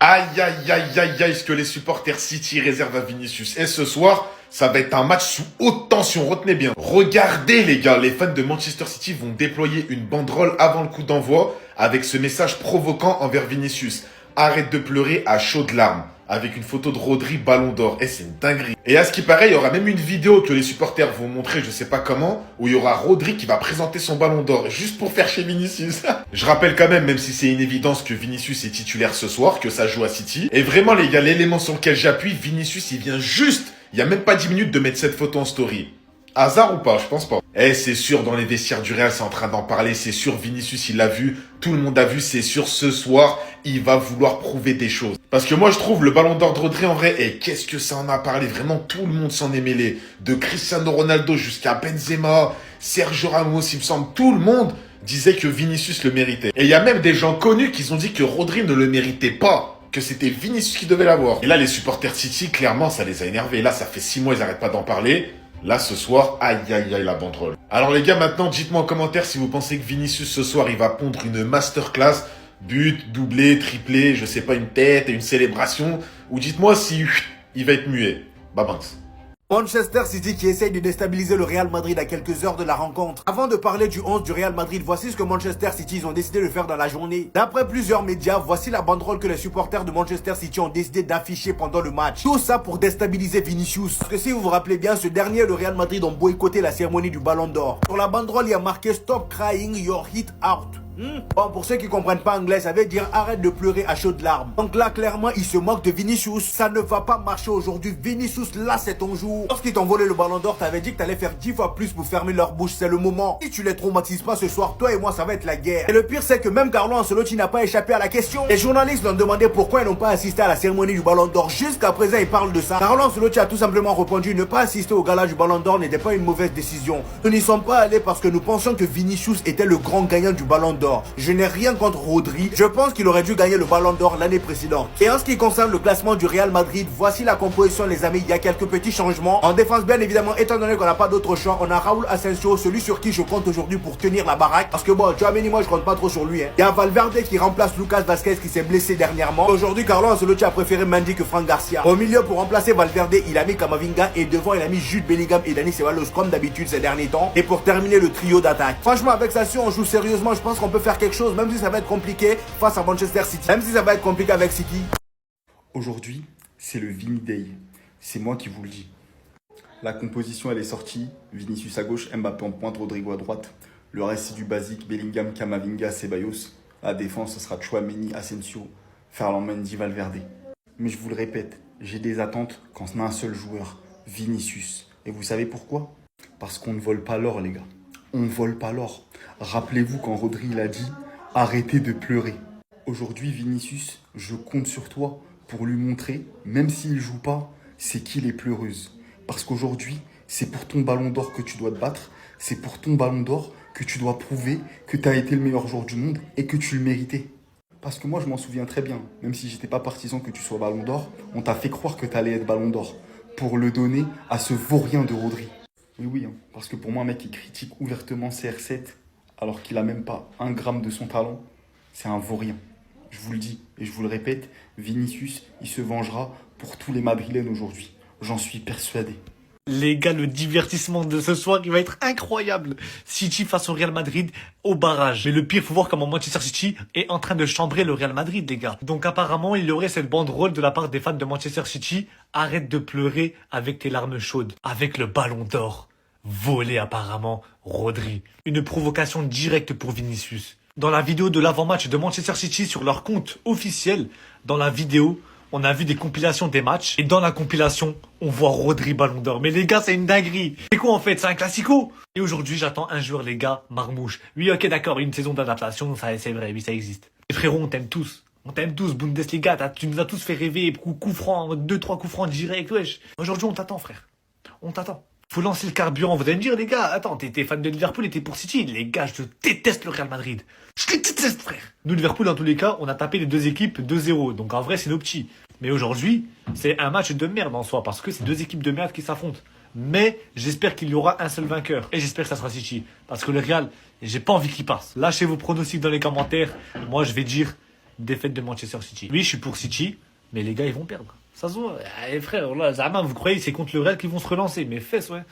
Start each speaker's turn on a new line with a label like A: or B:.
A: Aïe, aïe, aïe, aïe, aïe, ce que les supporters City réservent à Vinicius. Et ce soir, ça va être un match sous haute tension, retenez bien. Regardez les gars, les fans de Manchester City vont déployer une banderole avant le coup d'envoi avec ce message provoquant envers Vinicius. Arrête de pleurer à chaudes larmes. Avec une photo de Rodri Ballon d'Or. Et c'est une dinguerie. Et à ce qui paraît, il y aura même une vidéo que les supporters vont montrer, je sais pas comment, où il y aura Rodri qui va présenter son Ballon d'Or, juste pour faire chez Vinicius. Je rappelle quand même si c'est une évidence, que Vinicius est titulaire ce soir, que ça joue à City. Et vraiment les gars, l'élément sur lequel j'appuie, Vinicius il vient juste, il y a même pas 10 minutes de mettre cette photo en story. Hasard ou pas? Je pense pas. Eh, c'est sûr, dans les vestiaires du Real, c'est en train d'en parler. C'est sûr, Vinicius, il l'a vu. Tout le monde a vu. C'est sûr, ce soir, il va vouloir prouver des choses. Parce que moi, je trouve le ballon d'or de Rodri, en vrai, et qu'est-ce que ça en a parlé? Vraiment, tout le monde s'en est mêlé. De Cristiano Ronaldo jusqu'à Benzema, Sergio Ramos, il me semble. Tout le monde disait que Vinicius le méritait. Et il y a même des gens connus qui ont dit que Rodri ne le méritait pas. Que c'était Vinicius qui devait l'avoir. Et là, les supporters City, clairement, ça les a énervés. Là, ça fait 6 mois, ils n'arrêtent pas d'en parler. Là, ce soir, aïe, aïe, aïe, la banderole. Alors les gars, maintenant, dites-moi en commentaire si vous pensez que Vinicius, ce soir, il va pondre une masterclass, but, doublé, triplé, je sais pas, une tête, une célébration, ou dites-moi si il va être muet. Babanks.
B: Manchester City qui essaye de déstabiliser le Real Madrid à quelques heures de la rencontre. Avant de parler du 11 du Real Madrid, voici ce que Manchester City ont décidé de faire dans la journée. D'après plusieurs médias, voici la banderole que les supporters de Manchester City ont décidé d'afficher pendant le match. Tout ça pour déstabiliser Vinicius. Parce que si vous vous rappelez bien, ce dernier et le Real Madrid ont boycotté la cérémonie du Ballon d'Or. Sur la banderole, il y a marqué « Stop crying your heat out ». Bon, pour ceux qui comprennent pas anglais, ça veut dire arrête de pleurer à chaudes larmes. Donc là, clairement, il se moque de Vinicius. Ça ne va pas marcher aujourd'hui. Vinicius, là, c'est ton jour. Lorsqu'ils t'ont volé le ballon d'or, t'avais dit que t'allais faire 10 fois plus pour fermer leur bouche. C'est le moment. Si tu les traumatises pas ce soir, toi et moi, ça va être la guerre. Et le pire, c'est que même Carlo Ancelotti n'a pas échappé à la question. Les journalistes l'ont demandé pourquoi ils n'ont pas assisté à la cérémonie du ballon d'or. Jusqu'à présent, ils parlent de ça. Carlo Ancelotti a tout simplement répondu: ne pas assister au gala du ballon d'or n'était pas une mauvaise décision. Nous n'y sommes pas allés parce que nous pensions que Vinicius était le grand gagnant du ballon d'or. Je n'ai rien contre Rodri, je pense qu'il aurait dû gagner le ballon d'or l'année précédente. Et en ce qui concerne le classement du Real Madrid, voici la composition les amis, il y a quelques petits changements. En défense bien évidemment, étant donné qu'on n'a pas d'autre choix, on a Raúl Asensio, celui sur qui je compte aujourd'hui pour tenir la baraque. Parce que bon, Tchouaméni, moi je compte pas trop sur lui. Il y a Valverde qui remplace Lucas Vazquez qui s'est blessé dernièrement. Aujourd'hui, Carlo Ancelotti a préféré Mendy que Franck Garcia. Au milieu pour remplacer Valverde, il a mis Camavinga et devant il a mis Jude Bellingham et Dani Ceballos comme d'habitude ces derniers temps. Et pour terminer le trio d'attaque. Franchement avec ça, si on joue sérieusement, je pense qu'on peut faire quelque chose, même si ça va être compliqué face à Manchester City. Même si ça va être compliqué avec City.
C: Aujourd'hui, c'est le Vini Day. C'est moi qui vous le dis. La composition, elle est sortie. Vinicius à gauche, Mbappé en pointe, Rodrigo à droite. Le reste, c'est du basique. Bellingham, Camavinga, Ceballos. La défense, ce sera Tchouaméni, Asensio, Ferland Mendy, Valverde. Mais je vous le répète, j'ai des attentes quand on a un seul joueur, Vinicius. Et vous savez pourquoi? Parce qu'on ne vole pas l'or, les gars. On ne vole pas l'or. Rappelez-vous quand Rodri il a dit « Arrêtez de pleurer ». Aujourd'hui, Vinicius, je compte sur toi pour lui montrer, même s'il ne joue pas, c'est qui les pleureuses. Parce qu'aujourd'hui, c'est pour ton ballon d'or que tu dois te battre. C'est pour ton ballon d'or que tu dois prouver que tu as été le meilleur joueur du monde et que tu le méritais. Parce que moi, je m'en souviens très bien. Même si j'étais pas partisan que tu sois ballon d'or, on t'a fait croire que tu allais être ballon d'or pour le donner à ce vaurien de Rodri. Oui, parce que pour moi, un mec qui critique ouvertement CR7 alors qu'il a même pas 1 gramme de son talent, c'est un vaurien. Je vous le dis et je vous le répète, Vinicius, il se vengera pour tous les Madrilènes aujourd'hui. J'en suis persuadé.
D: Les gars, le divertissement de ce soir, il va être incroyable. City face au Real Madrid au barrage. Mais le pire, faut voir comment Manchester City est en train de chambrer le Real Madrid, les gars. Donc apparemment, il y aurait cette banderole de la part des fans de Manchester City. Arrête de pleurer avec tes larmes chaudes. Avec le ballon d'or. Volé apparemment, Rodri. Une provocation directe pour Vinicius. Dans la vidéo de l'avant-match de Manchester City sur leur compte officiel, dans la vidéo, on a vu des compilations des matchs. Et dans la compilation, on voit Rodri Ballon d'Or. Mais les gars, c'est une dinguerie. C'est quoi en fait? C'est un classico. Et aujourd'hui, j'attends un joueur, les gars, Marmouche. Oui, ok, d'accord, une saison d'adaptation, ça c'est vrai, oui, ça existe. Et frérot, on t'aime tous. On t'aime tous, Bundesliga. Tu nous as tous fait rêver. Coup franc, 2-3 coups francs direct, wesh. Aujourd'hui, on t'attend, frère. On t'attend. Faut lancer le carburant. Vous allez me dire, les gars, attends, t'es fan de Liverpool et t'es pour City. Les gars, je déteste le Real Madrid. Je les déteste, frère. Nous, Liverpool, dans tous les cas, on a tapé les deux équipes 2-0. Donc en vrai, c'est nos petits. Mais aujourd'hui, c'est un match de merde en soi, parce que c'est deux équipes de merde qui s'affrontent. Mais j'espère qu'il y aura un seul vainqueur. Et j'espère que ça sera City. Parce que le Real, j'ai pas envie qu'il passe. Lâchez vos pronostics dans les commentaires. Moi, je vais dire défaite de Manchester City. Oui, je suis pour City, mais les gars, ils vont perdre. Ça se voit. Eh, frère, là, Zama, vous croyez que c'est contre le Real qu'ils vont se relancer? Mais fesses, ouais.